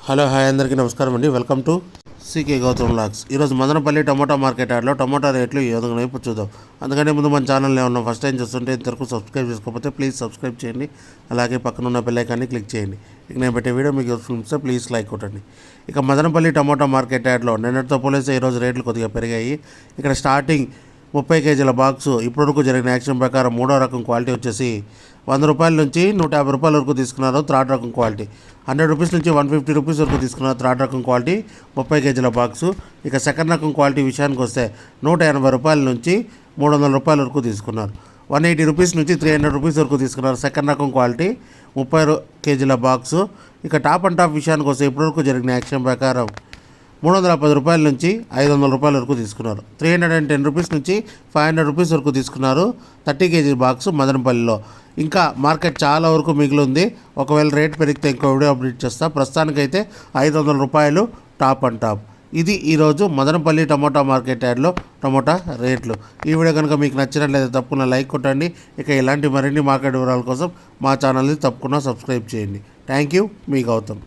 Hello hi అందరికీ నమస్కారం అండి. Welcome to CK Gautam vlogs. ఈరోజు మదనపల్లి టమోటా మార్కెట్ యార్డ్లో టమోటా రేట్లు ఈ విధంగా ఇప్పుడు చూద్దాం. అందుకని ముందు మన ఛానల్లో ఉన్న ఫస్ట్ టైం చూస్తుంటే ఇంతవరకు సబ్స్క్రైబ్ చేసుకోకపోతే ప్లీజ్ సబ్స్క్రైబ్ చేయండి. అలాగే పక్కన ఉన్న బెల్ ఐకాన్ని క్లిక్ చేయండి. ఇక నేను పెట్టే వీడియో మీకు యూస్ఫుల్ ఇస్తే ప్లీజ్ లైక్ కొట్టండి. ఇక మదనపల్లి టమోటా మార్కెట్ యార్డ్లో నిన్నటితో పోలిస్తే ఈరోజు రేట్లు కొద్దిగా పెరిగాయి. ఇక్కడ స్టార్టింగ్ 30 కేజీల బాక్సు ఇప్పటివరకు జరిగిన యాక్షన్ ప్రకారం మూడో రకం క్వాలిటీ వచ్చేసి 100 రూపాయల నుంచి 150 రూపాయల వరకు తీసుకున్నారు. థర్డ్ రకం క్వాలిటీ 100 రూపీస్ నుంచి 150 రూపీస్ వరకు తీసుకున్నారు. థర్డ్ రకం క్వాలిటీ 30 కేజీల బాక్సు. ఇక సెకండ్ రకం క్వాలిటీ విషయానికి వస్తే 180 రూపాయల నుంచి 300 రూపాయల వరకు తీసుకున్నారు. 180 రూపీస్ నుంచి 300 రూపీస్ వరకు తీసుకున్నారు. సెకండ్ రకం క్వాలిటీ 30 కేజీల బాక్సు. ఇక టాప్ అండ్ టాప్ విషయానికి వస్తే ఇప్పటివరకు జరిగిన యాక్షన్ ప్రకారం 310 రూపాయల నుంచి 500 రూపాయల వరకు తీసుకున్నారు. 310 రూపీస్ నుంచి 500 రూపీస్ వరకు తీసుకున్నారు 30 కేజీ బాక్స్ మదనపల్లిలో. ఇంకా మార్కెట్ చాలా వరకు మిగిలి ఉంది. ఒకవేళ రేట్ పెరిగితే ఇంకో వీడియో అప్డేట్ చేస్తా. ప్రస్తుతానికైతే 500 రూపాయలు టాప్ అండ్ టాప్. ఇది ఈరోజు మదనపల్లి టమోటా మార్కెట్ యార్డ్లో టమోటా రేట్లు. ఈ వీడియో కనుక మీకు నచ్చినట్లయితే తప్పకుండా లైక్ కొట్టండి. ఇక ఇలాంటి మరిన్ని మార్కెట్ వివరాల కోసం మా ఛానల్ని తప్పకుండా సబ్స్క్రైబ్ చేయండి. థ్యాంక్ యూ, మీ గౌతమ్.